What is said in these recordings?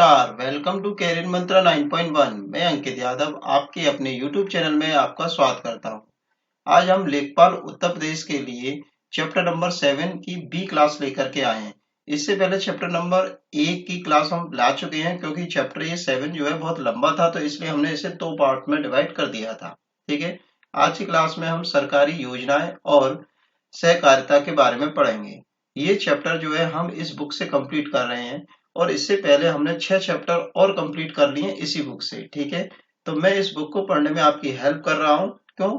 नमस्कार, welcome to career मंत्रा 9.1। मैं अंकित यादव आपके अपने यूट्यूब चैनल में आपका स्वागत करता हूं। आज हम लेखपाल उत्तर प्रदेश के लिए चैप्टर नंबर 7 की बी क्लास लेकर के आए हैं। इससे पहले चैप्टर नंबर 1 की क्लास हम ला चुके हैं, क्योंकि चैप्टर ये 7 जो है बहुत लंबा था, तो इसलिए हमने इसे 2 पार्ट में डिवाइड कर दिया था। ठीक है, आज की क्लास में हम सरकारी योजनाएं और सहकारिता के बारे में पढ़ेंगे। ये चैप्टर जो है हम इस बुक से कंप्लीट कर रहे हैं, और इससे पहले हमने 6 चैप्टर और कंप्लीट कर लिए इसी बुक से। ठीक है, तो मैं इस बुक को पढ़ने में आपकी हेल्प कर रहा हूँ। क्यों?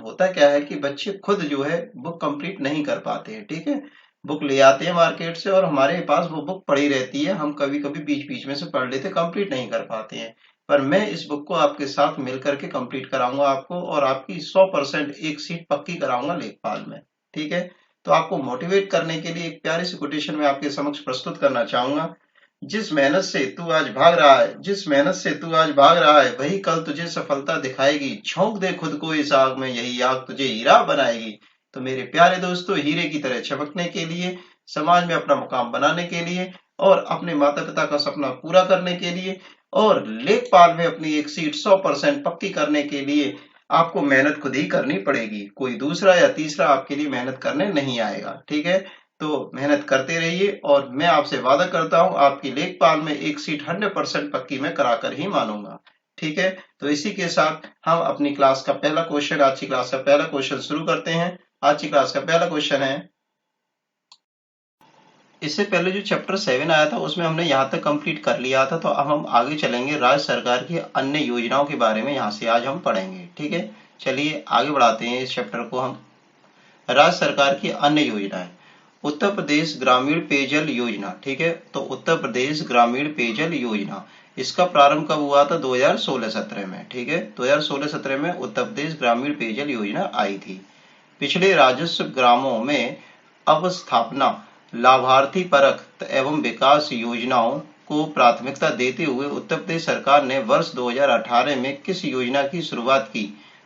होता क्या है कि बच्चे खुद जो है बुक कंप्लीट नहीं कर पाते हैं। ठीक है, बुक ले आते हैं मार्केट से और हमारे पास वो बुक पड़ी रहती है, हम कभी कभी बीच बीच में से पढ़ लेते, कंप्लीट नहीं कर पाते हैं। पर मैं इस बुक को आपके साथ मिल करके कंप्लीट कराऊंगा आपको, और आपकी 100% एक सीट पक्की कराऊंगा लेखपाल में। ठीक है, तो आपको मोटिवेट करने के लिए एक प्यारी सी कोटेशन में आपके समक्ष प्रस्तुत करना चाहूंगा। जिस मेहनत से तू आज भाग रहा है, जिस मेहनत से तू आज भाग रहा है, वही कल तुझे सफलता दिखाएगी। झोंक दे खुद को इस आग में, यही आग तुझे हीरा बनाएगी। तो मेरे प्यारे दोस्तों, हीरे की तरह चमकने के लिए, समाज में अपना मुकाम बनाने के लिए, और अपने माता पिता का सपना पूरा करने के लिए, और लेखपाल में अपनी एक सीट 100% पक्की करने के लिए आपको मेहनत खुद ही करनी पड़ेगी। कोई दूसरा या तीसरा आपके लिए मेहनत करने नहीं आएगा। ठीक है, तो मेहनत करते रहिए, और मैं आपसे वादा करता हूं आपकी लेखपाल में एक सीट 100% पक्की मैं कराकर ही मानूंगा। ठीक है, तो इसी के साथ हम अपनी क्लास का पहला क्वेश्चन, आज की क्लास का पहला क्वेश्चन शुरू करते हैं। आज की क्लास का पहला क्वेश्चन है, इससे पहले जो चैप्टर 7 आया था उसमें हमने यहाँ तक कंप्लीट कर लिया था, तो अब हम आगे चलेंगे राज्य सरकार की अन्य योजनाओं के बारे में, यहाँ से आज हम पढ़ेंगे। ठीक है, चलिए आगे बढ़ाते हैं इस चैप्टर को हम। राज्य सरकार की अन्य योजनाएं, उत्तर प्रदेश ग्रामीण पेयजल योजना। ठीक है, तो उत्तर प्रदेश ग्रामीण पेयजल योजना, इसका प्रारंभ कब हुआ था? 2016-17 में। ठीक है, 2016-17 में उत्तर प्रदेश ग्रामीण पेयजल योजना आई थी। पिछले राजस्व ग्रामों में अवस्थापना, लाभार्थी परख एवं विकास योजनाओं को प्राथमिकता देते हुए उत्तर प्रदेश सरकार ने वर्ष 2018 में किस योजना की शुरुआत की?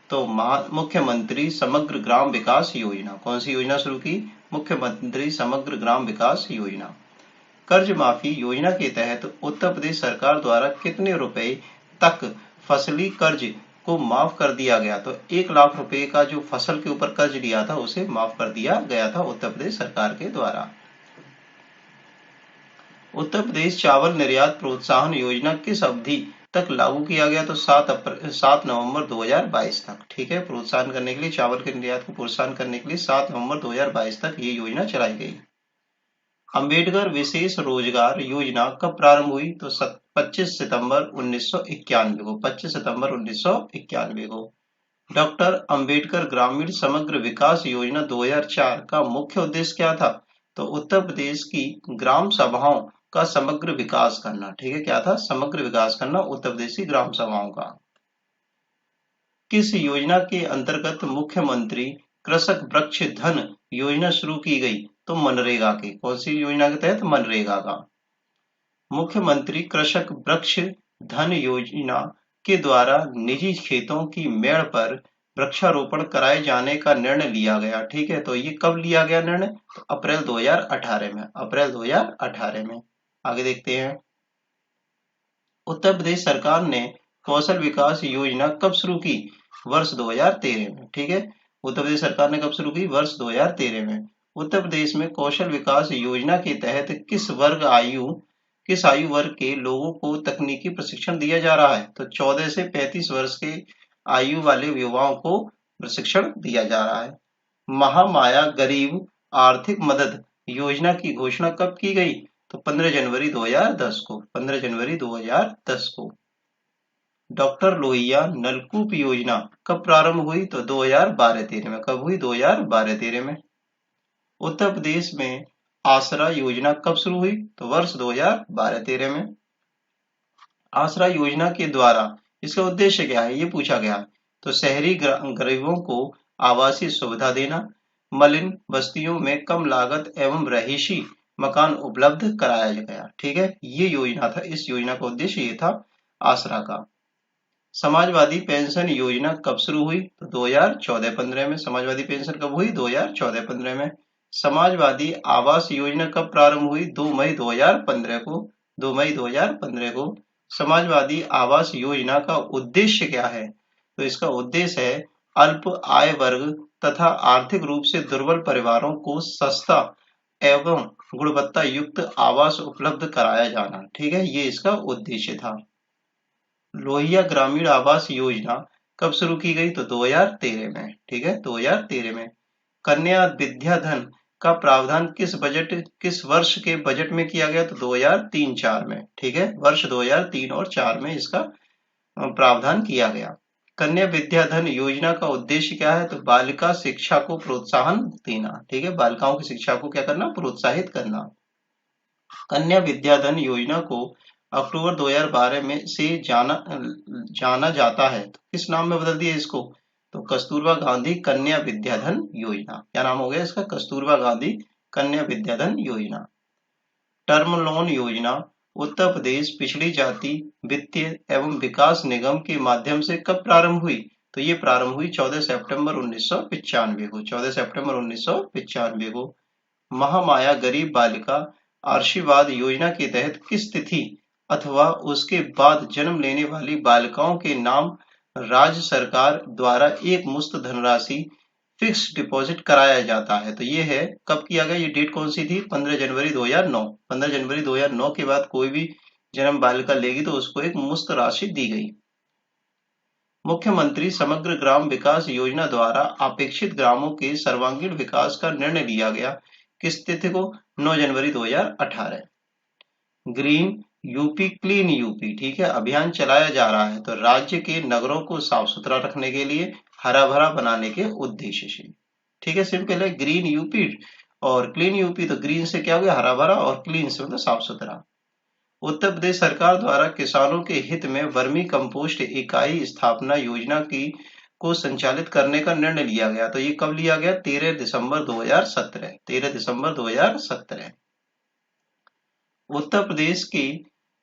तो मुख्यमंत्री समग्र ग्राम विकास योजना। कौन सी योजना शुरू की? मुख्यमंत्री समग्र ग्राम विकास योजना। कर्ज माफी योजना के तहत उत्तर प्रदेश सरकार द्वारा कितने रुपए तक फसली कर्ज को माफ कर दिया गया? तो 1 लाख रुपए का जो फसल के ऊपर कर्ज लिया था उसे माफ कर दिया गया था उत्तर प्रदेश सरकार के द्वारा। उत्तर प्रदेश चावल निर्यात प्रोत्साहन योजना किस अवधि तक लागू किया गया? तो 7 नवंबर 2022 तक। ठीक है, प्रोत्साहन करने के लिए, चावल के निर्यात को प्रोत्साहन करने के लिए 7 नवंबर 2022 तक ये योजना चलाई गई। अंबेडकर विशेष रोजगार योजना कब प्रारंभ हुई? तो 25 सितंबर 1991 को। 25 सितंबर 1991 को। डॉक्टर अंबेडकर ग्रामीण समग्र विकास योजना 2004 का मुख्य उद्देश्य क्या था? तो उत्तर प्रदेश की ग्राम सभाओं का समग्र विकास करना। ठीक है, क्या था? समग्र विकास करना उत्तर प्रदेश की ग्राम सभाओं का। किस योजना के अंतर्गत मुख्यमंत्री कृषक वृक्ष धन योजना शुरू की गई? तो मनरेगा के। कौन सी योजना के तहत? मनरेगा का। मुख्यमंत्री कृषक वृक्ष धन योजना के द्वारा निजी खेतों की मेड़ पर वृक्षारोपण कराए जाने का निर्णय लिया गया। ठीक है, तो ये कब लिया गया निर्णय? तो अप्रैल 2018 में। अप्रैल 2018 में। आगे देखते हैं, उत्तर प्रदेश सरकार ने कौशल विकास योजना कब शुरू की? वर्ष 2013 में। ठीक है, उत्तर प्रदेश सरकार ने कब शुरू की? वर्ष 2013 में। उत्तर प्रदेश में कौशल विकास योजना के तहत किस आयु वर्ग के लोगों को तकनीकी प्रशिक्षण दिया जा रहा है? तो 14 से 35 वर्ष के आयु वाले युवाओं को प्रशिक्षण दिया जा रहा है। महामाया गरीब आर्थिक मदद योजना की घोषणा कब की गई? तो 15 जनवरी 2010 को। 15 जनवरी 2010 को। डॉक्टर लोहिया नलकूप योजना कब प्रारंभ हुई? तो 2012-13 में। कब हुई? 2012-13 में। उत्तर प्रदेश में आसरा योजना कब शुरू हुई? तो वर्ष 2012-13 में। आसरा योजना के द्वारा इसका उद्देश्य क्या है, ये पूछा गया। तो शहरी गरीबों को आवासीय सुविधा देना, मलिन बस्तियों में कम लागत एवं रहीशी मकान उपलब्ध कराया गया। ठीक है, ये योजना था, इस योजना का उद्देश्य ये था आसरा का। समाजवादी पेंशन योजना कब शुरू हुई? तो 2014-15 में। समाजवादी पेंशन कब हुई? 2014-15 में। समाजवादी आवास योजना कब प्रारंभ हुई? 2 मई 2015 को। 2 मई 2015 को। समाजवादी आवास योजना का उद्देश्य क्या है? तो इसका उद्देश्य है अल्प आय वर्ग तथा आर्थिक रूप से दुर्बल परिवारों को सस्ता एवं गुणवत्ता युक्त आवास उपलब्ध कराया जाना। ठीक है, ये इसका उद्देश्य था। लोहिया ग्रामीण आवास योजना कब शुरू की गई? तो 2013 में। ठीक है, 2013 में। कन्या विद्याधन का प्रावधान किस वर्ष के बजट में किया गया? तो 2003-4 में। ठीक है, वर्ष 2003 और 4 में इसका प्रावधान किया गया। कन्या विद्याधन योजना का उद्देश्य क्या है? तो बालिका शिक्षा को प्रोत्साहन देना। ठीक है, बालिकाओं की शिक्षा को क्या करना? प्रोत्साहित करना। कन्या विद्याधन योजना को अक्टूबर 2012 में से जाना जाता है, तो किस नाम में बदल दिया इसको? तो कस्तूरबा गांधी कन्या विद्याधन योजना। क्या नाम हो गया इसका? कस्तूरबा गांधी कन्या विद्याधन योजना। टर्म लोन योजना उत्तर प्रदेश पिछड़ी जाति वित्तीय एवं विकास निगम के माध्यम से कब प्रारंभ हुई? तो ये प्रारंभ हुई 14 सितंबर 1995 को। 14 सितंबर 1995 को। महामाया गरीब बालिका आशीर्वाद योजना के तहत किस तिथि अथवा उसके बाद जन्म लेने वाली बालिकाओं के नाम राज्य सरकार द्वारा एक मुश्त धनराशि फिक्स डिपॉजिट कराया जाता है? तो ये है कब किया गया? ये डेट कौन सी थी? 15 जनवरी 2009। 15 जनवरी 2009 के बाद कोई भी जन्म बालिका लेगी तो उसको एक मुश्त राशि दी गई। मुख्यमंत्री समग्र ग्राम विकास योजना द्वारा अपेक्षित ग्रामों के सर्वांगीण विकास का निर्णय लिया गया किस तिथि को? 9 जनवरी 2018। ग्रीन यूपी क्लीन यूपी, ठीक है, अभियान चलाया जा रहा है तो राज्य के नगरों को साफ सुथरा रखने के लिए, हरा भरा बनाने के उद्देश्य से। ठीक है, सिंपल है। ग्रीन यूपी और क्लीन यूपी, तो ग्रीन से क्या हो गया? हरा भरा, और क्लीन से मतलब साफ सुथरा। उत्तर प्रदेश सरकार द्वारा किसानों के हित में वर्मी कंपोस्ट इकाई स्थापना योजना की को संचालित करने का निर्णय लिया गया। तो ये कब लिया गया? 13 दिसंबर 2017। 13 दिसंबर 2017। उत्तर प्रदेश के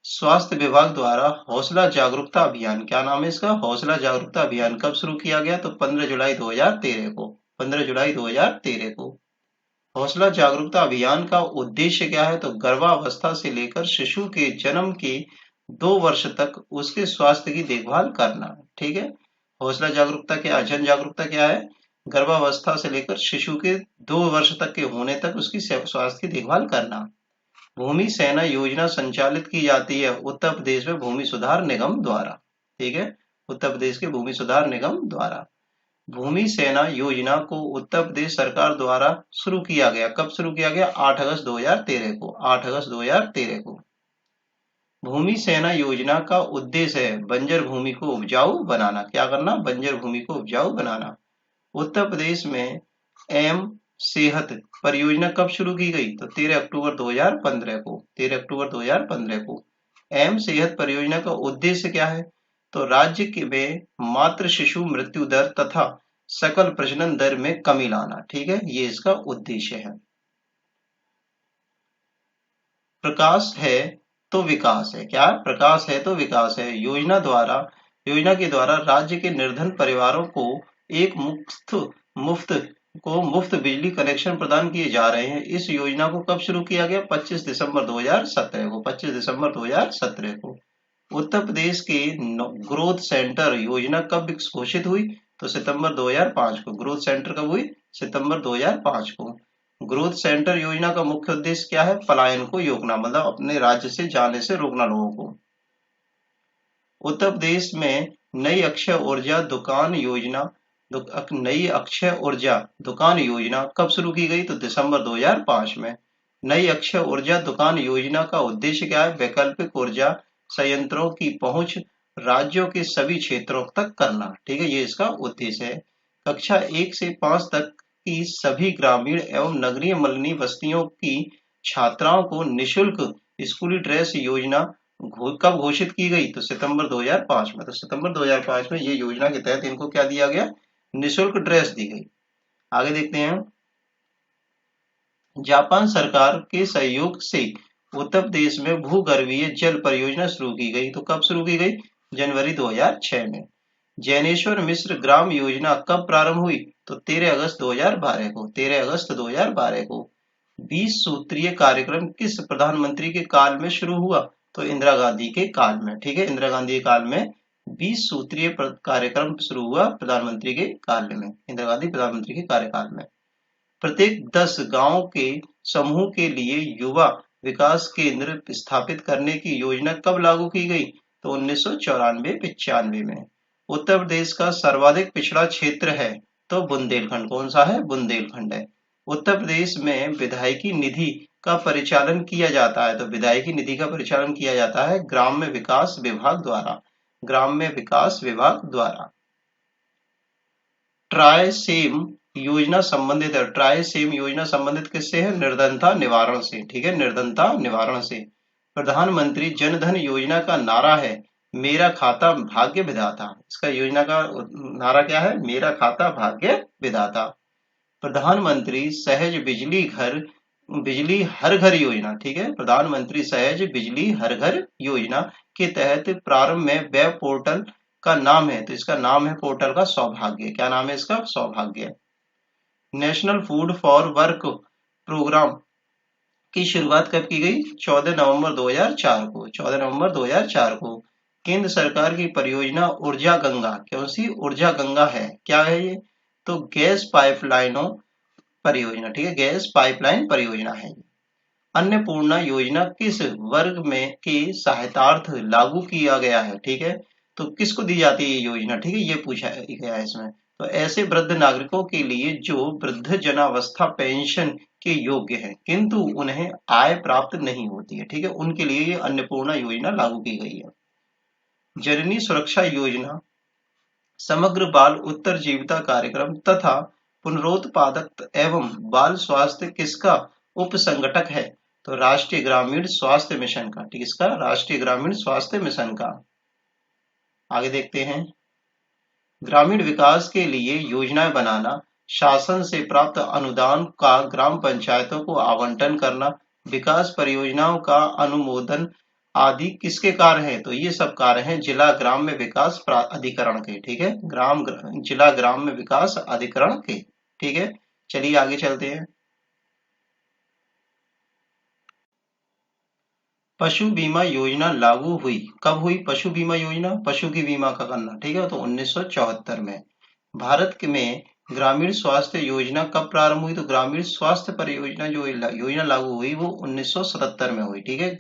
स्वास्थ्य विभाग द्वारा हौसला जागरूकता अभियान, क्या नाम है इसका? हौसला जागरूकता अभियान कब शुरू किया गया? तो 15 जुलाई 2013 को। 15 जुलाई 2013 को। हौसला जागरूकता अभियान का उद्देश्य क्या है? तो गर्भावस्था से लेकर शिशु के जन्म के 2 वर्ष तक उसके स्वास्थ्य की देखभाल करना। ठीक है, हौसला जागरूकता क्या है? जन जागरूकता क्या है? गर्भावस्था से लेकर शिशु के 2 वर्ष तक के होने तक उसकी स्वास्थ्य की देखभाल करना। भूमि सेना योजना संचालित की जाती है उत्तर प्रदेश में भूमि सुधार निगम द्वारा। ठीक है, उत्तर प्रदेश के भूमि सुधार निगम द्वारा। भूमि सेना योजना को उत्तर प्रदेश सरकार द्वारा शुरू किया गया। कब शुरू किया गया? 8 अगस्त 2013 को। 8 अगस्त 2013 को। भूमि सेना योजना का उद्देश्य है बंजर भूमि को उपजाऊ बनाना। क्या करना? बंजर भूमि को उपजाऊ बनाना। उत्तर प्रदेश में एम सेहत परियोजना कब शुरू की गई? तो 13 अक्टूबर 2015 को। 13 अक्टूबर 2015 को। एम सेहत परियोजना का उद्देश्य क्या है? तो राज्य में मातृ शिशु मृत्यु दर तथा सकल प्रजनन दर में कमी लाना। ठीक है, ये इसका उद्देश्य है। प्रकाश है तो विकास है। क्या? प्रकाश है तो विकास है। योजना के द्वारा राज्य के निर्धन परिवारों को एक मुफ्त मुफ्त बिजली कनेक्शन प्रदान किए जा रहे हैं। इस योजना को कब शुरू किया गया? 25 दिसंबर 2017 को। 25 दिसंबर 2017 को। उत्तर प्रदेश के ग्रोथ सेंटर योजना कब घोषित हुई? तो सितंबर 2005 को। ग्रोथ सेंटर कब हुई? सितंबर 2005 को। ग्रोथ सेंटर योजना का मुख्य उद्देश्य क्या है? पलायन को रोकना, मतलब अपने राज्य से जाने से रोकना लोगों को। उत्तर प्रदेश में नई अक्षय ऊर्जा दुकान योजना कब शुरू की गई? तो दिसंबर 2005 में। नई अक्षय ऊर्जा दुकान योजना का उद्देश्य क्या है? वैकल्पिक ऊर्जा संयंत्रों की पहुंच राज्यों के सभी क्षेत्रों तक करना। ठीक है, ये इसका उद्देश्य है। कक्षा 1 से 5 तक की सभी ग्रामीण एवं नगरीय मल्लनी बस्तियों की छात्राओं को निःशुल्क स्कूली ड्रेस योजना कब घोषित की गई? तो सितंबर 2005 में। तो सितंबर 2005 में ये योजना के तहत इनको क्या दिया गया? निःशुल्क ड्रेस दी गई। आगे देखते हैं। जापान सरकार के सहयोग से उत्तर प्रदेश में भूगर्भीय जल परियोजना शुरू की गई। तो कब शुरू की गई? जनवरी 2006 में। जैनेश्वर मिश्र ग्राम योजना कब प्रारंभ हुई? तो 13 अगस्त 2012 को। 13 अगस्त 2012 को। 20 सूत्रीय कार्यक्रम किस प्रधानमंत्री के काल में शुरू हुआ? तो इंदिरा गांधी के काल में, ठीक है, इंदिरा गांधी के काल में 20 सूत्रीय कार्यक्रम शुरू हुआ प्रधानमंत्री के काल में, इंदिरा गांधी प्रधानमंत्री के कार्यकाल में। प्रत्येक 10 गांव के समूह के लिए युवा विकास केंद्र स्थापित करने की योजना कब लागू की गई? तो 1994-95 में। उत्तर प्रदेश का सर्वाधिक पिछड़ा क्षेत्र है तो बुंदेलखंड। कौन सा है? बुंदेलखंड है। उत्तर प्रदेश में विधायकी निधि का परिचालन किया जाता है, तो विधायकी निधि का परिचालन किया जाता है ग्राम्य विकास विभाग द्वारा, ग्राम्य विकास विभाग द्वारा। ट्राइसेम योजना संबंधित है, ट्राइसेम योजना संबंधित किससे है? निर्धनता निवारण से, ठीक है, निर्धनता निवारण से। प्रधानमंत्री जन धन योजना का नारा है मेरा खाता भाग्य विधाता। इसका योजना का नारा क्या है? मेरा खाता भाग्य विधाता। प्रधानमंत्री सहज बिजली हर घर योजना, ठीक है, प्रधानमंत्री सहज बिजली हर घर योजना के तहत प्रारंभ में वेब पोर्टल का नाम है, तो इसका नाम है पोर्टल का सौभाग्य। क्या नाम है इसका? Saubhagya. National food for work programme की शुरुआत कब की गई? 14 नवंबर 2004 को, 14 नवंबर 2004 को। केंद्र सरकार की परियोजना ऊर्जा गंगा, कौन सी? ऊर्जा गंगा है। क्या है ये? तो गैस पाइपलाइनों परियोजना, ठीक है, गैस पाइपलाइन परियोजना है। अन्नपूर्णा योजना किस वर्ग में की सहायतार्थ लागू किया गया है? ठीक है, तो किसको दी जाती है ये योजना? ठीक है, ये पूछा गया है इसमें। तो ऐसे वृद्ध नागरिकों के लिए जो वृद्ध जनावस्था पेंशन के योग्य हैं किंतु उन्हें आय प्राप्त नहीं होती है, ठीक है, उनके लिए ये अन्नपूर्णा योजना लागू की गई है। जननी सुरक्षा योजना समग्र बाल उत्तरजीविता कार्यक्रम तथा पुनरुत्पादक एवं बाल स्वास्थ्य किसका उपसंघटक है? तो राष्ट्रीय ग्रामीण स्वास्थ्य मिशन का, ठीक, इसका राष्ट्रीय ग्रामीण स्वास्थ्य मिशन का। आगे देखते हैं। ग्रामीण विकास के लिए योजनाएं बनाना, शासन से प्राप्त अनुदान का ग्राम पंचायतों को आवंटन करना, विकास परियोजनाओं का अनुमोदन आदि किसके कार्य हैं? तो ये सब कार्य हैं जिला ग्राम्य विकास अधिकरण के, ठीक है, जिला ग्राम्य विकास अधिकरण के, ठीक है। चलिए आगे चलते हैं। पशु बीमा योजना लागू हुई कब हुई? पशु बीमा योजना, पशु की बीमा का करना, ठीक है, तो 1974 में। भारत में ग्रामीण स्वास्थ्य योजना कब प्रारंभ हुई? तो ग्रामीण स्वास्थ्य परियोजना जो योजना लागू हुई वो 1977 में हुई, ठीक है।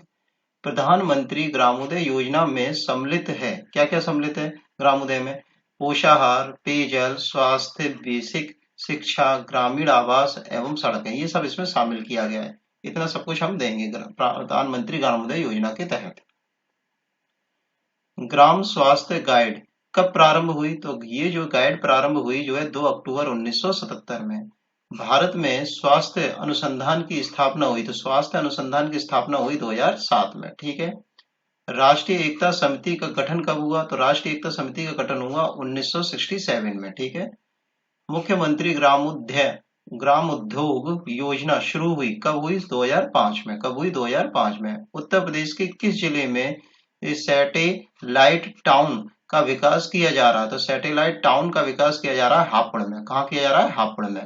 प्रधानमंत्री ग्रामोदय योजना में सम्मिलित है, क्या क्या सम्मिलित है ग्रामोदय में? पोषाहार, पेयजल, स्वास्थ्य, बेसिक शिक्षा, ग्रामीण आवास एवं सड़कें, ये सब इसमें शामिल किया गया है। इतना सब कुछ हम देंगे प्रधानमंत्री ग्रामोदय योजना के तहत। ग्राम स्वास्थ्य गाइड कब प्रारंभ हुई? तो ये जो गाइड प्रारंभ हुई जो है 2 अक्टूबर 1977 में। भारत में स्वास्थ्य अनुसंधान की स्थापना हुई, तो स्वास्थ्य अनुसंधान की स्थापना हुई 2007 में, ठीक है। राष्ट्रीय एकता समिति का गठन कब हुआ? तो राष्ट्रीय एकता समिति का गठन हुआ 1967 में, ठीक है। मुख्यमंत्री ग्राम उद्योग योजना शुरू हुई कब हुई? 2005 में। कब हुई? 2005 में। उत्तर प्रदेश के किस जिले में सैटेलाइट टाउन का विकास किया जा रहा है? तो सैटेलाइट टाउन का विकास किया जा रहा है हापुड़ में। कहाँ किया जा रहा है? हापुड़ में।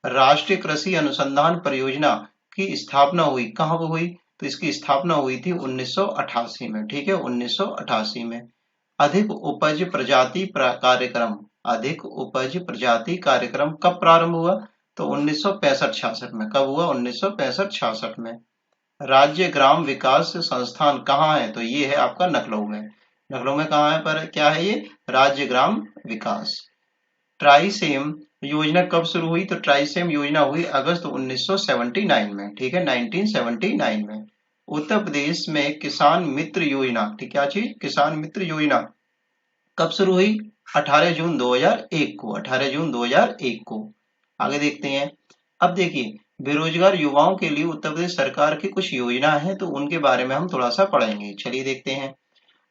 राष्ट्रीय कृषि अनुसंधान परियोजना की स्थापना हुई कहाँ हुई? तो इसकी स्थापना हुई थी 1988 में, ठीक है, 1988 में। अधिक उपज प्रजाति कार्यक्रम, अधिक उपज प्रजाति कार्यक्रम कब प्रारंभ हुआ? तो 1965-66 में। कब हुआ? 1965-66 में। राज्य ग्राम विकास संस्थान कहाँ है? तो ये है आपका लखनऊ में। लखनऊ में कहाँ है? पर क्या है ये? राज्य ग्राम विकास। ट्राइसेम योजना कब शुरू हुई? तो ट्राइसेम योजना हुई अगस्त 1979 में, ठीक है, 1979 में। उत्तर प्रदेश में किसान मित्र योजना, ठीक, क्या चीज? किसान मित्र योजना कब शुरू हुई? 18 जून 2001 को, 18 जून 2001 को। आगे देखते हैं। अब देखिए, बेरोजगार युवाओं के लिए उत्तर प्रदेश सरकार की कुछ योजना है, तो उनके बारे में हम थोड़ा सा पढ़ेंगे। चलिए देखते हैं।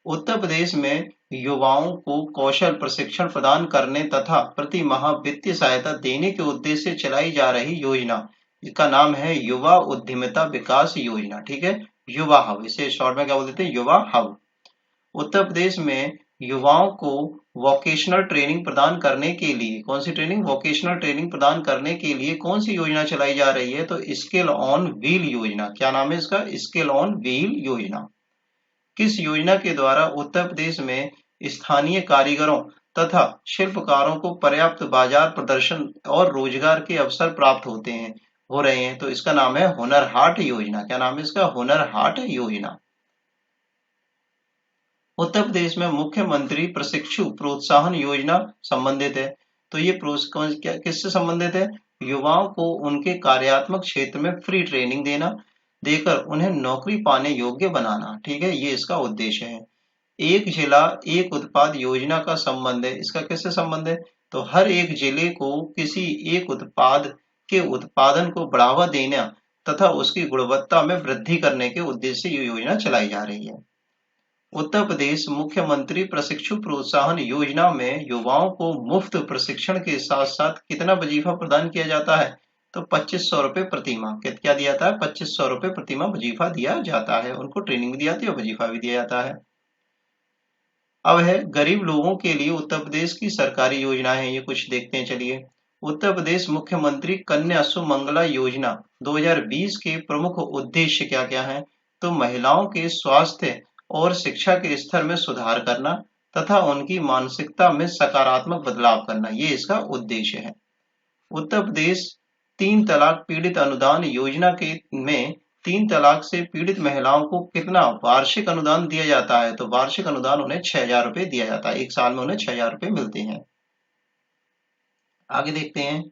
उत्तर प्रदेश में युवाओं को कौशल प्रशिक्षण प्रदान करने तथा प्रति माह वित्तीय सहायता देने के उद्देश्य से चलाई जा रही योजना, इसका नाम है युवा उद्यमिता विकास योजना, ठीक है, युवा हब, इसे शॉर्ट में क्या बोल देते हैं? युवा हब। उत्तर प्रदेश में युवाओं को वोकेशनल ट्रेनिंग प्रदान करने के लिए, कौन सी ट्रेनिंग? वोकेशनल ट्रेनिंग प्रदान करने के लिए कौन सी योजना चलाई जा रही है? तो स्किल ऑन व्हील योजना। क्या नाम है इसका? स्किल ऑन व्हील योजना। किस योजना के द्वारा उत्तर प्रदेश में स्थानीय कारीगरों तथा शिल्पकारों को पर्याप्त बाजार प्रदर्शन और रोजगार के अवसर प्राप्त हो रहे हैं? तो इसका नाम है हुनर हाट योजना। क्या नाम है इसका? हुनर हाट योजना। उत्तर प्रदेश में मुख्यमंत्री प्रशिक्षु प्रोत्साहन योजना संबंधित है। तो ये किससे संबंधित है? युवाओं को उनके कार्यात्मक क्षेत्र में फ्री ट्रेनिंग देकर उन्हें नौकरी पाने योग्य बनाना। ठीक है, ये इसका उद्देश्य है। एक जिला एक उत्पाद योजना का संबंध है। इसका किससे संबंध है? तो हर एक जिले को किसी एक उत्पाद के उत्पादन को बढ़ावा देना तथा उसकी गुणवत्ता में वृद्धि करने के उद्देश्य से ये योजना चलाई जा रही है। उत्तर प्रदेश मुख्यमंत्री प्रशिक्षु प्रोत्साहन योजना में युवाओं को मुफ्त प्रशिक्षण के साथ साथ कितना वजीफा प्रदान किया जाता है? तो 2500 रुपए प्रति माह। क्या दिया जाता है? 2500 रुपए प्रति माह वजीफा दिया जाता है। उनको ट्रेनिंग दी जाती है और वजीफा भी दिया जाता है। अब है गरीब लोगों के लिए उत्तर प्रदेश की सरकारी योजनाएं हैं, ये कुछ देखते हैं। चलिए, उत्तर प्रदेश मुख्यमंत्री कन्या सुमंगला योजना 2020 के प्रमुख उद्देश्य क्या क्या हैं? तो महिलाओं के स्वास्थ्य और शिक्षा के स्तर में सुधार करना तथा उनकी मानसिकता में सकारात्मक बदलाव करना, ये इसका उद्देश्य है। उत्तर प्रदेश 3 तलाक पीड़ित अनुदान योजना में 3 तलाक से पीड़ित महिलाओं को कितना वार्षिक अनुदान दिया जाता है? तो वार्षिक अनुदान उन्हें 6000 रुपए दिया जाता है। एक साल में उन्हें 6000 रुपए मिलते हैं। आगे देखते हैं,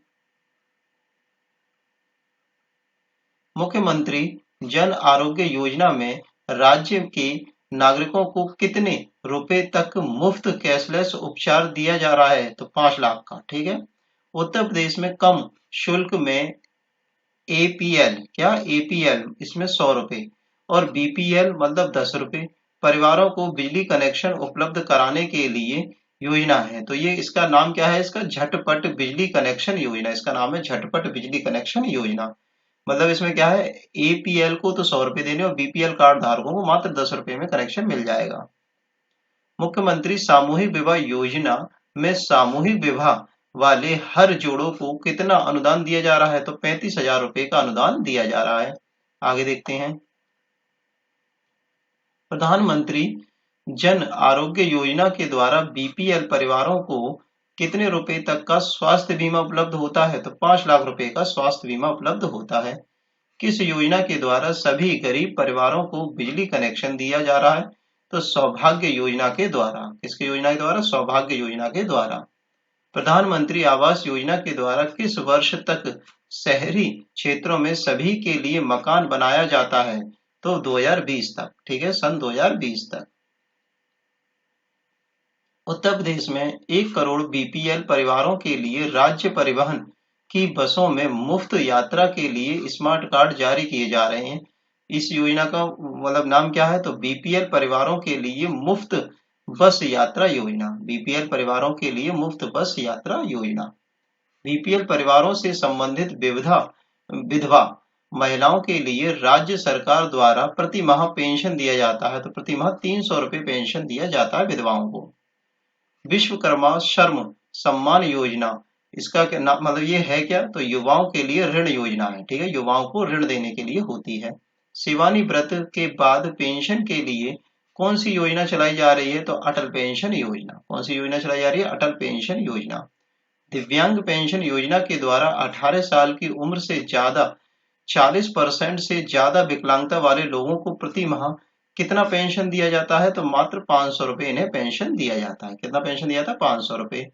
मुख्यमंत्री जन आरोग्य योजना में राज्य के नागरिकों को कितने रुपए तक मुफ्त कैशलेस उपचार दिया जा रहा है? तो 5 लाख का। ठीक है, उत्तर प्रदेश में कम शुल्क में एपीएल, क्या एपीएल, इसमें 100 रुपए और बीपीएल मतलब 10 रुपए परिवारों को बिजली कनेक्शन उपलब्ध कराने के लिए योजना है। तो ये इसका नाम क्या है? इसका झटपट बिजली कनेक्शन योजना। इसका नाम है झटपट बिजली कनेक्शन योजना। मतलब इसमें क्या है, एपीएल को तो 100 रुपए देने और बीपीएल कार्ड धारकों को मात्र 10 रुपए में कनेक्शन मिल जाएगा। मुख्यमंत्री सामूहिक विवाह योजना में सामूहिक विवाह वाले हर जोड़ों को कितना अनुदान दिया जा रहा है? तो 35,000 रुपए का अनुदान दिया जा रहा है। आगे देखते हैं, प्रधानमंत्री जन आरोग्य योजना के द्वारा बीपीएल परिवारों को कितने रुपए तक का स्वास्थ्य बीमा उपलब्ध होता है? तो 5 लाख रुपए का स्वास्थ्य बीमा उपलब्ध होता है। किस योजना के द्वारा सभी गरीब परिवारों को बिजली कनेक्शन दिया जा रहा है? तो सौभाग्य योजना के द्वारा। किसकी योजना के द्वारा? सौभाग्य योजना के द्वारा। प्रधानमंत्री आवास योजना के द्वारा किस वर्ष तक शहरी क्षेत्रों में सभी के लिए मकान बनाया जाता है? तो 2020 तक। ठीक है, सन 2020 तक। उत्तर प्रदेश में 1 करोड़ बीपीएल परिवारों के लिए राज्य परिवहन की बसों में मुफ्त यात्रा के लिए स्मार्ट कार्ड जारी किए जा रहे हैं। इस योजना का मतलब नाम क्या है? तो बीपीएल परिवारों के लिए मुफ्त बस यात्रा योजना। बीपीएल परिवारों के लिए मुफ्त बस यात्रा योजना। बीपीएल परिवारों से संबंधित विधवा महिलाओं के लिए राज्य सरकार द्वारा प्रति माह पेंशन दिया जाता है। तो प्रति माह 300 रुपए पेंशन दिया जाता है विधवाओं को। विश्वकर्मा श्रम सम्मान योजना, इसका क्या मतलब ये है क्या? तो युवाओं के लिए ऋण योजना है। ठीक है, युवाओं को ऋण देने के लिए होती है। शिवानी व्रत के बाद पेंशन के लिए कौन सी योजना चलाई जा रही है? तो अटल पेंशन योजना। कौन सी योजना चलाई जा रही है? अटल पेंशन योजना। दिव्यांग पेंशन योजना के द्वारा 18 साल की उम्र से ज्यादा 40% से ज्यादा विकलांगता वाले लोगों को प्रति माह कितना पेंशन दिया जाता है? तो मात्र 500 रुपए इन्हें पेंशन दिया जाता है। कितना पेंशन दिया जाता है? 500 रुपए।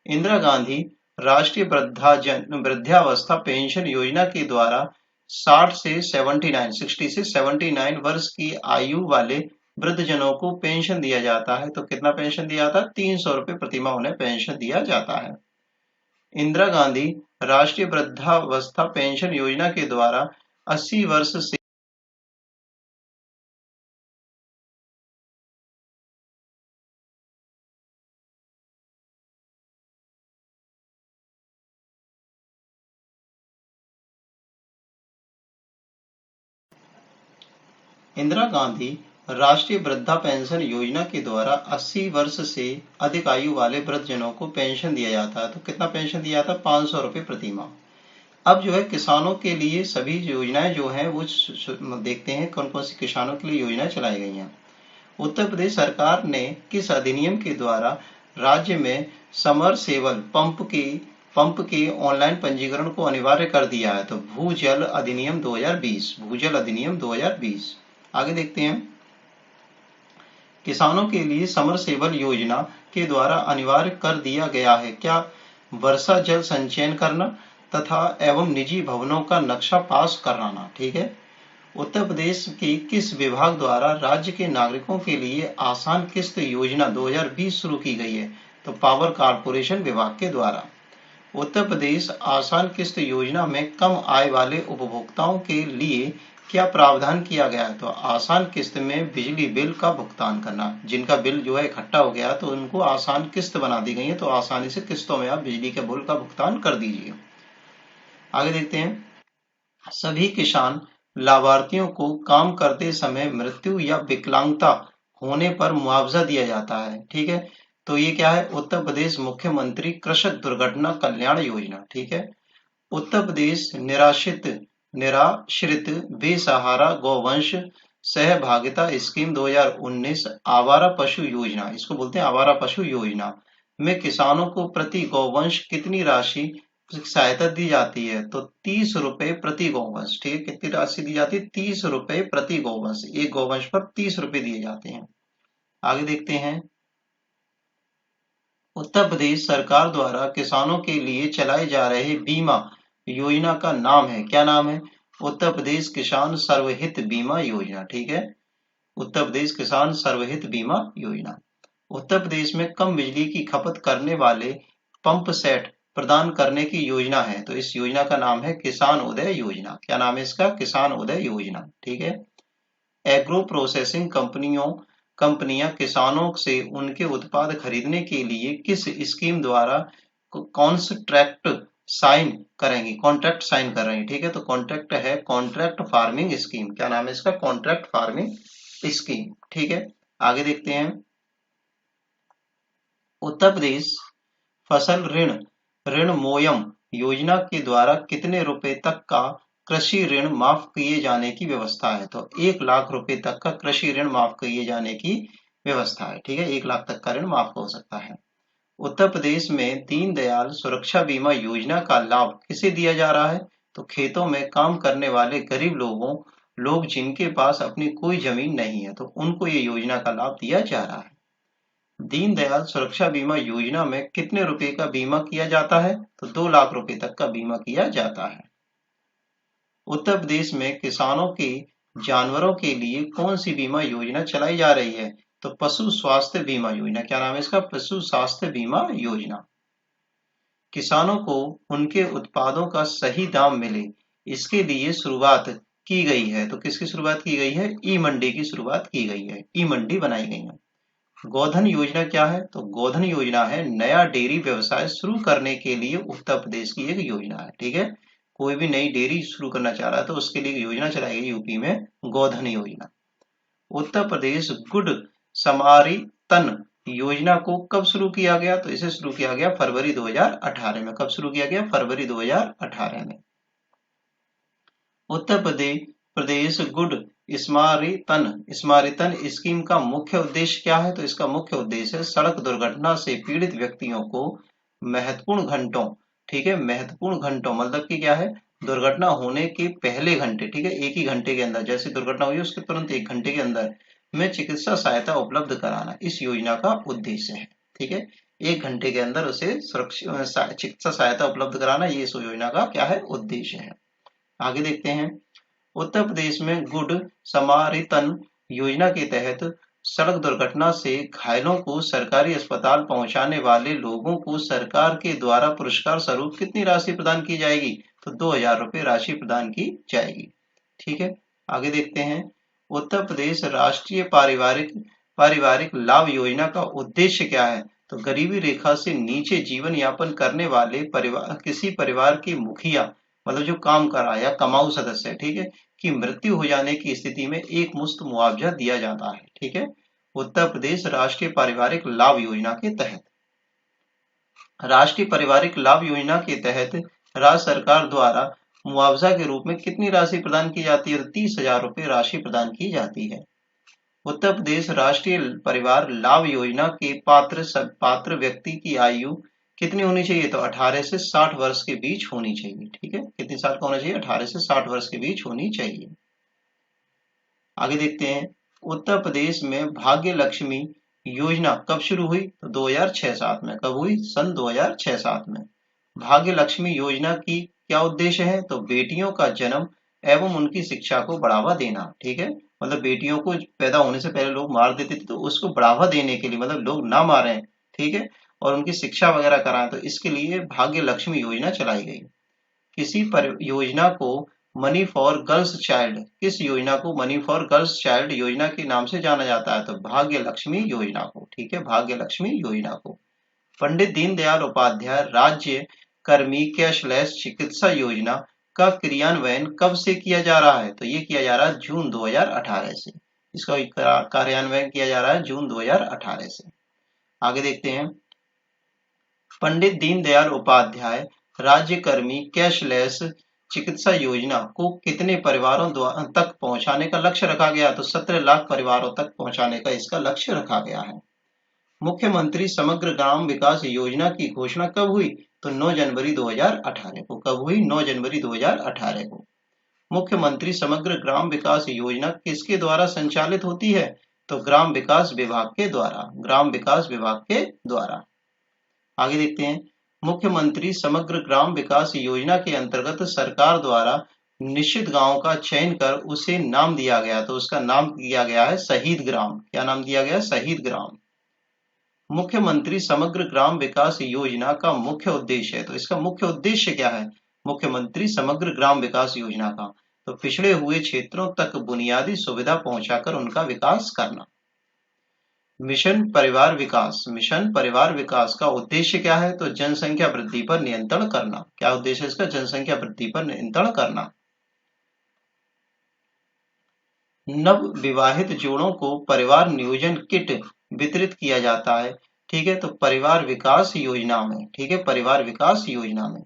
इंदिरा गांधी राष्ट्रीय वृद्धावस्था पेंशन योजना के द्वारा 60 से 79 वर्ष की आयु वाले वृद्धजनों को पेंशन दिया जाता है। तो कितना पेंशन दिया जाता है? 300 रुपए प्रति माह उन्हें पेंशन दिया जाता है। इंदिरा गांधी राष्ट्रीय वृद्धावस्था पेंशन योजना के द्वारा 80 वर्ष से इंदिरा गांधी राष्ट्रीय वृद्धा पेंशन योजना के द्वारा 80 वर्ष से अधिक आयु वाले वृद्धजनों को पेंशन दिया जाता है। तो कितना पेंशन दिया जाता है? 500 रुपए प्रति माह। अब जो है किसानों के लिए सभी योजनाएं जो है वो देखते हैं कौन कौन सी किसानों के लिए योजनाएं चलाई गई हैं। उत्तर प्रदेश सरकार ने किस अधिनियम के द्वारा राज्य में समरसेबल पंप के ऑनलाइन पंजीकरण को अनिवार्य कर दिया है? तो भूजल अधिनियम 2020, भूजल अधिनियम 2020। आगे देखते हैं, किसानों के लिए समरसेबल योजना के द्वारा अनिवार्य कर दिया गया है क्या? वर्षा जल संचयन करना तथा एवं निजी भवनों का नक्शा पास कराना। ठीक है। उत्तर प्रदेश की किस विभाग द्वारा राज्य के नागरिकों के लिए आसान किस्त योजना 2020 शुरू की गई है? तो पावर कारपोरेशन विभाग के द्वारा। उत्तर प्रदेश आसान किस्त योजना में कम आय वाले उपभोक्ताओं के लिए क्या प्रावधान किया गया है? तो आसान किस्त में बिजली बिल का भुगतान करना, जिनका बिल जो है इकट्ठा हो गया तो उनको आसान किस्त बना दी गई है, तो आसानी से किस्तों में आप बिजली के बिल का भुगतान कर दीजिए। आगे देखते हैं, सभी किसान लाभार्थियों को काम करते समय मृत्यु या विकलांगता होने पर मुआवजा दिया जाता है। ठीक है। तो ये क्या है? उत्तर प्रदेश मुख्यमंत्री कृषक दुर्घटना कल्याण योजना। ठीक है। उत्तर प्रदेश निराश्रित बेसहारा गौवंश सहभागिता स्कीम 2019 आवारा पशु योजना, इसको बोलते हैं आवारा पशु योजना में किसानों को प्रति गौवंश कितनी राशि सहायता दी जाती है? तो 30 रुपए प्रति गौवंश। ठीक है। कितनी राशि दी जाती है? 30 रुपए प्रति गौवंश। एक गौवंश पर 30 रुपए दिए जाते हैं। आगे देखते हैं, उत्तर प्रदेश सरकार द्वारा किसानों के लिए चलाए जा रहे बीमा योजना का नाम है, क्या नाम है? उत्तर प्रदेश किसान सर्वहित बीमा योजना। ठीक है। उत्तर प्रदेश किसान सर्वहित बीमा योजना। उत्तर प्रदेश में कम बिजली की खपत करने वाले पंप सेट प्रदान करने की योजना है, तो इस योजना का नाम है किसान उदय योजना। क्या नाम है इसका? किसान उदय योजना। ठीक है। एग्रो प्रोसेसिंग कंपनियां किसानों से उनके उत्पाद खरीदने के लिए किस स्कीम द्वारा कॉन्ट्रैक्ट साइन कर रही है? ठीक है। तो कॉन्ट्रैक्ट है कॉन्ट्रैक्ट फार्मिंग स्कीम। क्या नाम है इसका? Contract farming scheme. ठीक है। आगे देखते हैं, उत्तर प्रदेश फसल ऋण मोयम योजना के द्वारा कितने रुपए तक का कृषि ऋण माफ किए जाने की व्यवस्था है? तो 1 लाख रुपए तक का कृषि ऋण माफ किए जाने की व्यवस्था है। ठीक है। 1 लाख तक का ऋण माफ हो सकता है। उत्तर प्रदेश में दीनदयाल सुरक्षा बीमा योजना का लाभ किसे दिया जा रहा है? तो खेतों में काम करने वाले गरीब लोग जिनके पास अपनी कोई जमीन नहीं है, तो उनको ये योजना का लाभ दिया जा रहा है। दीनदयाल सुरक्षा बीमा योजना में कितने रुपए का बीमा किया जाता है? तो 2 लाख रुपए तक का बीमा किया जाता है। उत्तर प्रदेश में किसानों के जानवरों के लिए कौन सी बीमा योजना चलाई जा रही है? तो पशु स्वास्थ्य बीमा योजना। क्या नाम है इसका? पशु स्वास्थ्य बीमा योजना। किसानों को उनके उत्पादों का सही दाम मिले, इसके लिए शुरुआत की गई है। तो किसकी शुरुआत की गई है? ई मंडी की शुरुआत की गई है। ई मंडी बनाई गई है। गोधन योजना क्या है? तो गोधन योजना है नया डेयरी व्यवसाय शुरू करने के लिए उत्तर प्रदेश की एक योजना है। ठीक है। कोई भी नई डेयरी शुरू करना चाह रहा है तो उसके लिए योजना चलाई गई यूपी में, गोधन योजना। उत्तर प्रदेश गुड समारितन योजना को कब शुरू किया गया? तो इसे शुरू किया गया फरवरी 2018 में। कब शुरू किया गया? फरवरी 2018 में। उत्तर प्रदेश गुड स्मारितन स्कीम का मुख्य उद्देश्य क्या है? तो इसका मुख्य उद्देश्य है सड़क दुर्घटना से पीड़ित व्यक्तियों को महत्वपूर्ण घंटों, ठीक है, महत्वपूर्ण घंटों मतलब कि क्या है? दुर्घटना होने के पहले घंटे, ठीक है, एक ही घंटे के अंदर, जैसे दुर्घटना हुई उसके तुरंत 1 घंटे के अंदर में चिकित्सा सहायता उपलब्ध कराना इस योजना का उद्देश्य है। ठीक है। 1 घंटे के अंदर उसे सुरक्षित चिकित्सा सहायता उपलब्ध कराना, ये इस योजना का क्या है? उद्देश्य है। आगे देखते हैं, उत्तर प्रदेश में गुड समारितन योजना के तहत सड़क दुर्घटना से घायलों को सरकारी अस्पताल पहुंचाने वाले लोगों को सरकार के द्वारा पुरस्कार स्वरूप कितनी राशि प्रदान की जाएगी? तो 2,000 रुपए राशि प्रदान की जाएगी। ठीक है। आगे देखते हैं, उत्तर प्रदेश राष्ट्रीय पारिवारिक लाभ योजना का उद्देश्य क्या है? तो गरीबी रेखा से नीचे जीवन यापन करने वाले किसी परिवार के मुखिया मतलब जो काम कर रहा है या कमाऊ सदस्य, ठीक है, की मृत्यु हो जाने की स्थिति में एक मुश्त मुआवजा दिया जाता है। ठीक है। उत्तर प्रदेश राष्ट्रीय पारिवारिक लाभ योजना के तहत, राष्ट्रीय पारिवारिक लाभ योजना के तहत राज्य सरकार द्वारा मुआवजा के रूप में कितनी राशि प्रदान की जाती है? 30,000 रुपए राशि प्रदान की जाती है। उत्तर प्रदेश राष्ट्रीय परिवार लाभ योजना के पात्र व्यक्ति की आयु कितनी होनी चाहिए? तो 18 से 60 वर्ष के बीच होनी चाहिए। ठीक है, कितने साल का होना चाहिए? 18 से 60 वर्ष के बीच होनी चाहिए। आगे देखते हैं, उत्तर प्रदेश में भाग्य लक्ष्मी योजना कब शुरू हुई? तो 2006-7 में। कब हुई? सन 2006-7 में। भाग्य लक्ष्मी योजना की क्या उद्देश्य है? तो बेटियों का जन्म एवं उनकी शिक्षा को बढ़ावा देना। ठीक है, मतलब बेटियों को पैदा होने से पहले लोग मार देते थे, तो उसको बढ़ावा देने के लिए, मतलब लोग ना मारें, ठीक है, और उनकी शिक्षा वगैरह कराएं, तो इसके लिए भाग्य लक्ष्मी योजना चलाई गई। किसी योजना को मनी फॉर गर्ल्स चाइल्ड, किस योजना को मनी फॉर गर्ल्स चाइल्ड योजना के नाम से जाना जाता है? तो भाग्य लक्ष्मी योजना को। ठीक है, भाग्य लक्ष्मी योजना को। पंडित दीनदयाल उपाध्याय राज्य कर्मी कैशलेस चिकित्सा योजना का क्रियान्वयन कब से किया जा रहा है? तो ये किया जा रहा है जून 2018 से। इसका कार्यान्वयन किया जा रहा है जून 2018 से। आगे देखते हैं, पंडित दीनदयाल उपाध्याय राज्य कर्मी कैशलेस चिकित्सा योजना को कितने परिवारों तक पहुंचाने का लक्ष्य रखा गया? तो 17 लाख परिवारों तक पहुंचाने का इसका लक्ष्य रखा गया है। मुख्यमंत्री समग्र ग्राम विकास योजना की घोषणा कब हुई? तो 9 जनवरी 2018 को। कब हुई? 9 जनवरी 2018 को। मुख्यमंत्री समग्र ग्राम विकास योजना किसके द्वारा संचालित होती है? तो ग्राम विकास विभाग के द्वारा। ग्राम विकास विभाग के द्वारा। आगे देखते हैं, मुख्यमंत्री समग्र ग्राम विकास योजना के अंतर्गत सरकार द्वारा निश्चित गांव का चयन कर उसे नाम दिया गया, तो उसका नाम दिया गया है शहीद ग्राम। क्या नाम दिया गया? शहीद ग्राम। मुख्यमंत्री समग्र ग्राम विकास योजना का मुख्य उद्देश्य है, तो इसका मुख्य उद्देश्य क्या है मुख्यमंत्री समग्र ग्राम विकास योजना का? तो पिछड़े हुए क्षेत्रों तक बुनियादी सुविधा पहुंचाकर उनका विकास करना। मिशन परिवार विकास, मिशन परिवार विकास का उद्देश्य क्या है? तो जनसंख्या वृद्धि पर नियंत्रण करना। क्या उद्देश्य है इसका? जनसंख्या वृद्धि पर नियंत्रण करना। नव विवाहित जोड़ों को परिवार नियोजन किट वितरित किया जाता है, ठीक है, तो परिवार विकास योजना में। ठीक है, परिवार विकास योजना में।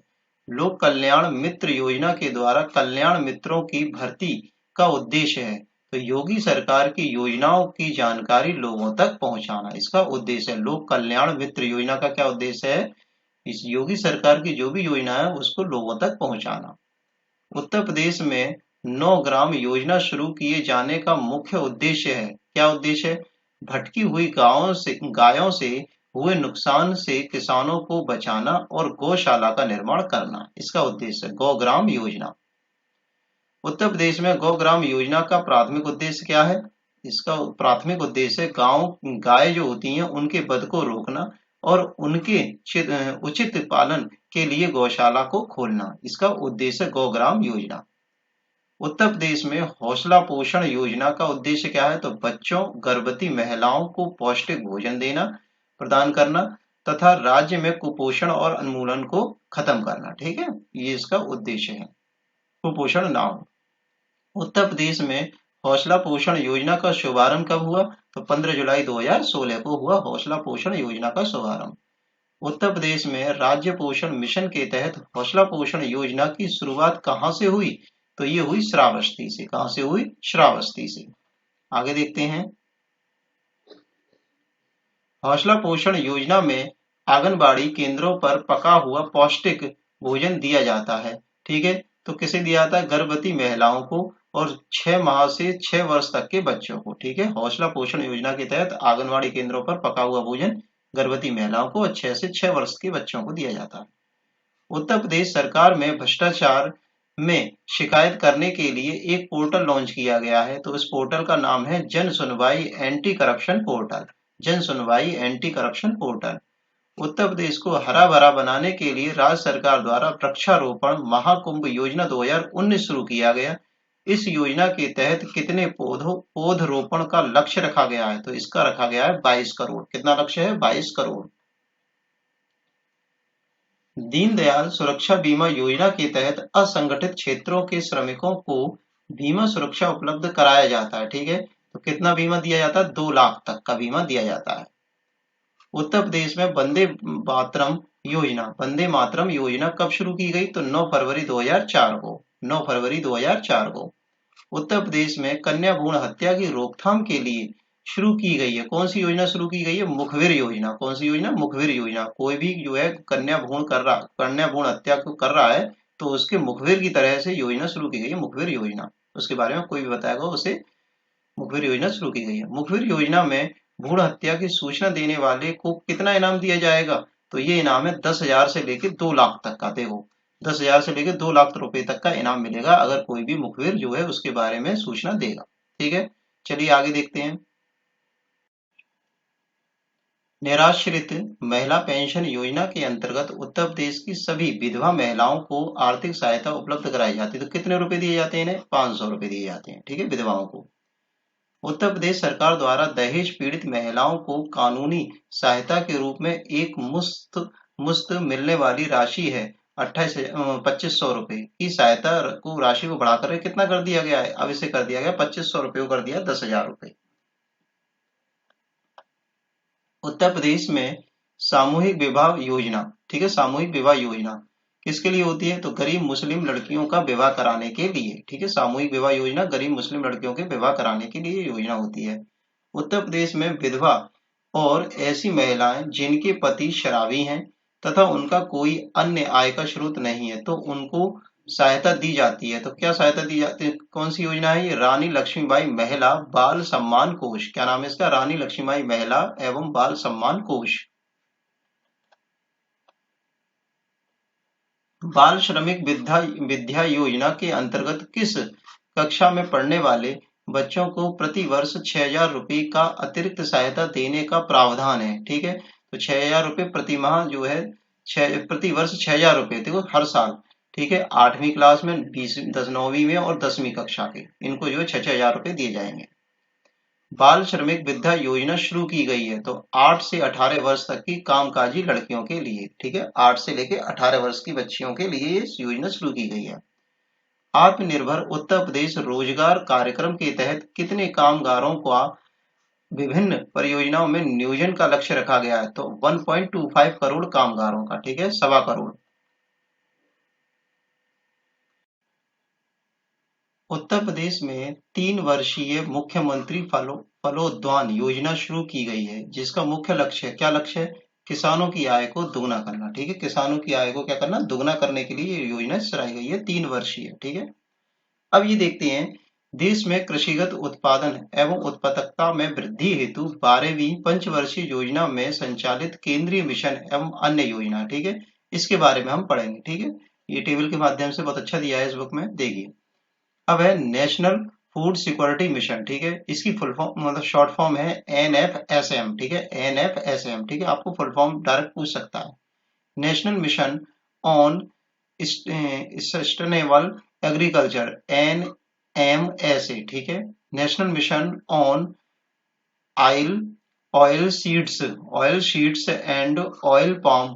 लोक कल्याण मित्र योजना के द्वारा कल्याण मित्रों की भर्ती का उद्देश्य है, तो योगी सरकार की योजनाओं की जानकारी लोगों तक पहुंचाना इसका उद्देश्य है। लोक कल्याण मित्र योजना का क्या उद्देश्य है? इस योगी सरकार की जो भी योजना है उसको लोगों तक पहुंचाना। उत्तर प्रदेश में 9 ग्राम योजना शुरू किए जाने का मुख्य उद्देश्य है। क्या उद्देश्य है? भटकी हुई गायों से हुए नुकसान से किसानों को बचाना और गौशाला का निर्माण करना, इसका उद्देश्य है गौग्राम योजना। उत्तर प्रदेश में गौग्राम योजना का प्राथमिक उद्देश्य क्या है? इसका प्राथमिक उद्देश्य गाय जो होती हैं उनके वध को रोकना और उनके उचित पालन के लिए गौशाला को खोलना, इसका उद्देश्य गौग्राम योजना। उत्तर प्रदेश में हौसला पोषण योजना का उद्देश्य क्या है? तो बच्चों, गर्भवती महिलाओं को पौष्टिक भोजन देना, प्रदान करना तथा राज्य में कुपोषण और उन्मूलन को खत्म करना। ठीक है, ये इसका उद्देश्य है, कुपोषण ना हो। उत्तर प्रदेश में हौसला पोषण योजना का शुभारंभ कब हुआ? तो 15 जुलाई 2016 को हुआ हौसला पोषण योजना का शुभारंभ। उत्तर प्रदेश में राज्य पोषण मिशन के तहत हौसला पोषण योजना की शुरुआत कहां से हुई? तो ये हुई श्रावस्ती से। कहां से हुई? श्रावस्ती से। आगे देखते हैं, हौसला पोषण योजना में आंगनबाड़ी केंद्रों पर पका हुआ पौष्टिक भोजन दिया जाता है। ठीक है, तो किसे दिया जाता है? गर्भवती महिलाओं को और 6 माह से 6 वर्ष तक के बच्चों को। ठीक है, हौसला पोषण योजना के तहत आंगनबाड़ी केंद्रों पर पका हुआ भोजन गर्भवती महिलाओं को और 6 से 6 वर्ष के बच्चों को दिया जाता है। उत्तर प्रदेश सरकार में भ्रष्टाचार में शिकायत करने के लिए एक पोर्टल लॉन्च किया गया है, तो उस पोर्टल का नाम है जन सुनवाई एंटी करप्शन पोर्टल। जन सुनवाई anti corruption portal. Uttar Pradesh को हरा भरा बनाने के लिए राज्य सरकार द्वारा वृक्षारोपण महाकुंभ योजना 2019 शुरू किया गया। इस योजना के तहत कितने पौधरोपण का लक्ष्य रखा गया है? तो इसका रखा गया है 22 करोड़। कितना लक्ष्य है? 22 करोड़। दीनदयाल सुरक्षा बीमा योजना के तहत असंगठित क्षेत्रों के श्रमिकों को बीमा सुरक्षा उपलब्ध कराया जाता है। ठीक है, तो कितना बीमा दिया जाता है? 2 लाख तक का बीमा दिया जाता है। उत्तर प्रदेश में वंदे मातरम योजना कब शुरू की गई? तो 9 फरवरी 2004 को। 9 फरवरी 2004 को। उत्तर प्रदेश में कन्या भ्रूण हत्या की रोकथाम के लिए शुरू की गई है। कौन सी योजना शुरू की गई है? मुखबिर योजना। कौन सी योजना? मुखबिर योजना। कोई भी जो है कन्या भ्रूण हत्या को कर रहा है तो उसके मुखबिर की तरह से योजना शुरू की गई है, मुखबिर योजना। उसके बारे में कोई भी बताएगा उसे मुखबिर योजना शुरू की गई है। मुखबिर योजना में भ्रूण हत्या की सूचना देने वाले को कितना इनाम दिया जाएगा? तो ये इनाम है 10,000 से लेकर 2 लाख तक का। देखो 10,000 से लेकर 2 लाख रुपए तक का इनाम मिलेगा अगर कोई भी मुखबिर जो है उसके बारे में सूचना देगा। ठीक है, चलिए आगे देखते हैं। निराश्रित महिला पेंशन योजना के अंतर्गत उत्तर प्रदेश की सभी विधवा महिलाओं को आर्थिक सहायता उपलब्ध कराई जाती है। तो कितने रुपए दिए जाते हैं इन्हें? 500 रुपए दिए जाते हैं। ठीक है, विधवाओं को। उत्तर प्रदेश सरकार द्वारा दहेज पीड़ित महिलाओं को कानूनी सहायता के रूप में एक मुश्त मुश्त मिलने वाली राशि है 2500 रुपए की सहायता को राशि को बढ़ाकर कितना कर दिया गया है? अब इसे कर दिया गया 2500 रुपये को कर दिया 10,000 रुपए। उत्तर प्रदेश में सामूहिक विवाह योजना, ठीक है, सामूहिक विवाह योजना किसके लिए होती है? तो गरीब मुस्लिम लड़कियों का विवाह कराने के लिए। ठीक है, सामूहिक विवाह योजना गरीब मुस्लिम लड़कियों के विवाह कराने के लिए योजना होती है। उत्तर प्रदेश में विधवा और ऐसी महिलाएं जिनके पति शराबी हैं तथा उनका कोई अन्य आय का स्रोत नहीं है तो उनको सहायता दी जाती है। तो क्या सहायता दी जाती है? कौन सी योजना है ये? रानी लक्ष्मीबाई महिला बाल सम्मान कोष। क्या नाम है इसका? रानी लक्ष्मीबाई महिला एवं बाल सम्मान कोष। बाल श्रमिक विद्या विद्या योजना के अंतर्गत किस कक्षा में पढ़ने वाले बच्चों को प्रति वर्ष 6,000 रुपए का अतिरिक्त सहायता देने का प्रावधान है? ठीक है, तो 6,000 रुपए प्रति माह जो है प्रति वर्ष 6,000 रुपए देखो हर साल। ठीक है, 8वीं क्लास में 9वीं में और 10वीं कक्षा के इनको जो है 6,000 रुपए दिए जाएंगे। बाल श्रमिक विद्या योजना शुरू की गई है तो 8 से 18 वर्ष तक की कामकाजी लड़कियों के लिए। ठीक है, 8 से लेकर 18 वर्ष की बच्चियों के लिए ये योजना शुरू की गई है। आत्मनिर्भर उत्तर प्रदेश रोजगार कार्यक्रम के तहत कितने कामगारों का विभिन्न परियोजनाओं में नियोजन का लक्ष्य रखा गया है? तो 1.25 करोड़ कामगारों का। ठीक है, 1.25 करोड़। उत्तर प्रदेश में 3 वर्षीय मुख्यमंत्री फलोद्यान योजना शुरू की गई है जिसका मुख्य लक्ष्य क्या लक्ष्य है? किसानों की आय को दोगुना करना। ठीक है, किसानों की आय को क्या करना? दोगुना करने के लिए ये योजना चलाई गई है, 3 वर्षीय। ठीक है, अब ये देखते हैं देश में कृषिगत उत्पादन एवं उत्पादकता में वृद्धि हेतु 12वीं पंचवर्षीय योजना में संचालित केंद्रीय मिशन एवं अन्य योजना। ठीक है, इसके बारे में हम पढ़ेंगे। ठीक है, ये टेबल के माध्यम से बहुत अच्छा दिया है इस बुक में, देखिए। अब है नेशनल फूड सिक्योरिटी मिशन। ठीक है, इसकी फुल फॉर्म मतलब शॉर्ट फॉर्म है NFSM। ठीक है, NFSM। ठीक है, आपको फुल फॉर्म डायरेक्ट पूछ सकता है। National mission on sustainable agriculture, NMSA। ठीक है, national mission on oil oil seeds and oil palm,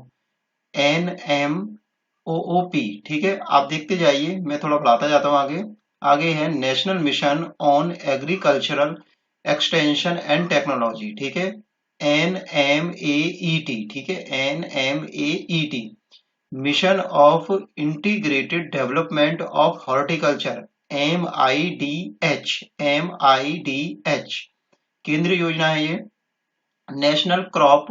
NMOOP। ठीक है, आप देखते जाइए, मैं थोड़ा बढ़ाता जाता हूँ आगे। आगे है national mission on agricultural extension and technology. ठीक है, NMAET। ठीक है, NMAET। Mission of integrated development of horticulture, MIDH। केंद्रीय योजना है ये। National crop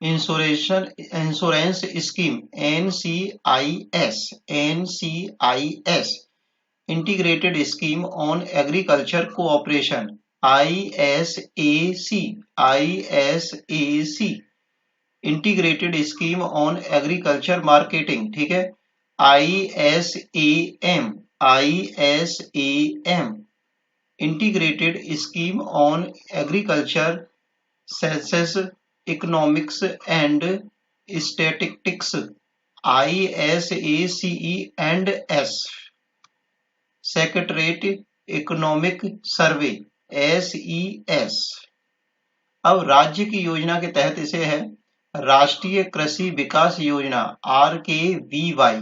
insurance scheme, NCIS। Integrated scheme on agriculture cooperation, ISAC। Integrated scheme on agriculture marketing. ठीक है, ISAM। Integrated scheme on agriculture census economics and statistics, ISACE&S। Secretariat economic survey, SES। अब राज्य की योजना के तहत इसे है राष्ट्रीय कृषि विकास योजना, RKVY।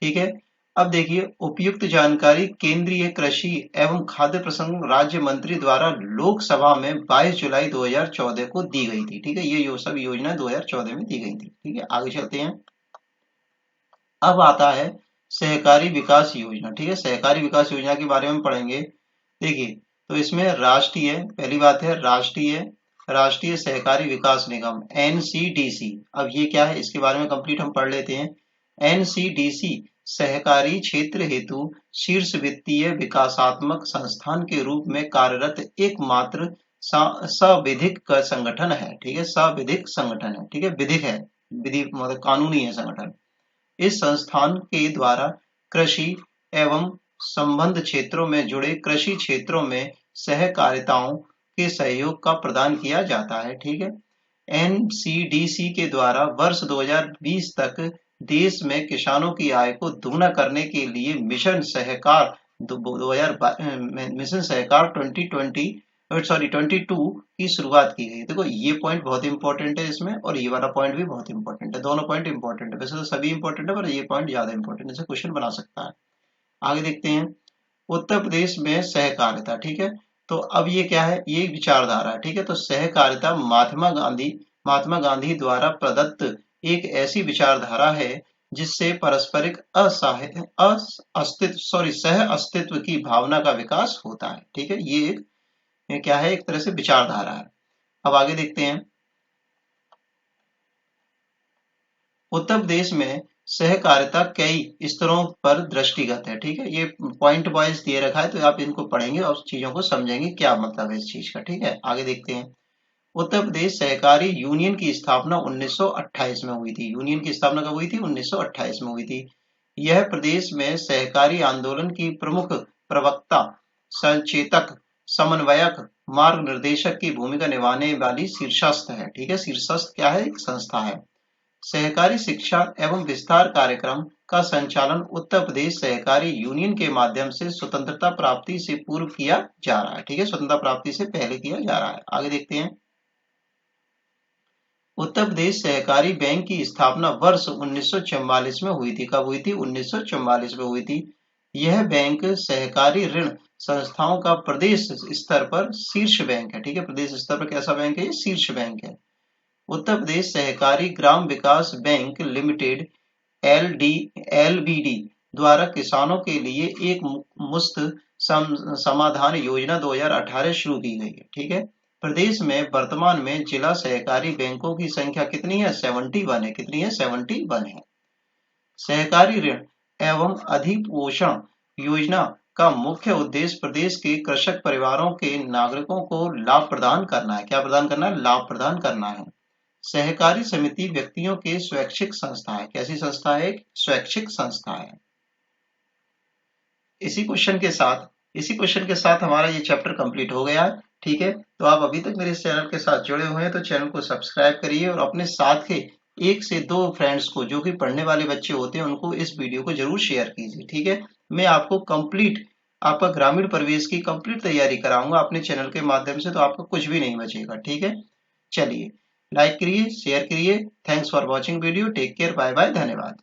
ठीक है, अब देखिए उपयुक्त जानकारी केंद्रीय कृषि एवं खाद्य प्रसंस्करण राज्य मंत्री द्वारा लोकसभा में 22 जुलाई 2014 को दी गई थी। ठीक है, ये सब योजना 2014 में दी गई थी। ठीक है, आगे चलते हैं। अब आता है सहकारी विकास योजना। ठीक है, सहकारी विकास योजना के बारे में पढ़ेंगे। देखिए तो इसमें राष्ट्रीय, पहली बात है राष्ट्रीय सहकारी विकास निगम एनसीडीसी। अब ये क्या है, इसके बारे में कंप्लीट हम पढ़ लेते हैं। एनसीडीसी सहकारी क्षेत्र हेतु शीर्ष वित्तीय विकासात्मक संस्थान के रूप में कार्यरत एकमात्र संविधिक संगठन है। ठीक है, संविधिक संगठन है। ठीक है, विधिक है, विधि मतलब कानूनी है संगठन। इस संस्थान के द्वारा कृषि एवं संबद्ध क्षेत्रों में जुड़े कृषि क्षेत्रों में सहकारिताओं के सहयोग का प्रदान किया जाता है। ठीक है, एनसीडीसी के द्वारा वर्ष 2020 तक देश में किसानों की आय को दोगुना करने के लिए मिशन सहकार 2022 की शुरुआत की गई। देखो ये पॉइंट बहुत इंपॉर्टेंट है इसमें, और ये वाला पॉइंट भी बहुत इंपॉर्टेंट है। दोनों पॉइंट इंपॉर्टेंट है, वैसे तो सभी इंपॉर्टेंट है पर ये पॉइंट ज्यादा इंपॉर्टेंट है, क्वेश्चन बना सकता है। आगे देखते हैं, उत्तर प्रदेश में सहकारिता। ठीक है, तो अब ये क्या है, ये विचारधारा है। ठीक है, तो सहकारिता महात्मा गांधी द्वारा प्रदत्त एक ऐसी विचारधारा है जिससे पारस्परिक सह अस्तित्व की भावना का विकास होता है। ठीक है, ये क्या है, एक तरह से विचारधारा है। अब आगे देखते हैं, उत्तर प्रदेश में सहकारिता कई स्तरों पर दृष्टिगत है। ठीक है, ये पॉइंट वाइज दिए रखा है, तो आप इनको पढ़ेंगे और चीजों को समझेंगे क्या मतलब है इस चीज का। ठीक है, आगे देखते हैं, उत्तर प्रदेश सहकारी यूनियन की स्थापना 1928 में हुई थी। यूनियन की स्थापना कब हुई थी, 1928 में हुई थी। यह प्रदेश में सहकारी आंदोलन की प्रमुख प्रवक्ता, संचेतक, समन्वयक, मार्ग निर्देशक की भूमिका निभाने वाली शीर्षस्थ है। ठीक है, शीर्षस्थ क्या है, एक संस्था है। सहकारी शिक्षा एवं विस्तार कार्यक्रम का संचालन उत्तर प्रदेश सहकारी यूनियन के माध्यम से स्वतंत्रता प्राप्ति से पूर्व किया जा रहा है। ठीक है, स्वतंत्रता प्राप्ति से पहले किया जा रहा है। आगे देखते हैं, उत्तर प्रदेश सहकारी बैंक की स्थापना वर्ष 1944 में हुई थी। कब हुई थी, 1944 में हुई थी। यह बैंक सहकारी ऋण संस्थाओं का प्रदेश स्तर पर शीर्ष बैंक है। ठीक है, प्रदेश स्तर पर कैसा बैंक है, शीर्ष बैंक है। उत्तर प्रदेश सहकारी ग्राम विकास बैंक लिमिटेड LBD द्वारा किसानों के लिए एक मुफ्त समाधान योजना 2018 शुरू की गई है। ठीक है, प्रदेश में वर्तमान में जिला सहकारी बैंकों की संख्या कितनी है, 71 है। कितनी है, 71 है। सहकारी ऋण एवं अधिपोषण योजना का मुख्य उद्देश्य प्रदेश के कृषक परिवारों के नागरिकों को लाभ प्रदान करना है। क्या प्रदान करना है, लाभ प्रदान करना है। सहकारी समिति व्यक्तियों के स्वैच्छिक संस्था है। कैसी संस्था है, स्वैच्छिक संस्था है। इसी क्वेश्चन के साथ हमारा ये चैप्टर कंप्लीट हो गया। ठीक है, तो आप अभी तक मेरे इस चैनल के साथ जुड़े हुए हैं तो चैनल को सब्सक्राइब करिए और अपने साथ के 1 से 2 फ्रेंड्स को, जो कि पढ़ने वाले बच्चे होते हैं, उनको इस वीडियो को जरूर शेयर कीजिए। ठीक है, मैं आपको कंप्लीट आपका ग्रामीण प्रवेश की कंप्लीट तैयारी कराऊंगा अपने चैनल के माध्यम से, तो आपको कुछ भी नहीं बचेगा। ठीक है, चलिए लाइक करिए, शेयर करिए। Thanks for watching video. Take care, bye bye, धन्यवाद।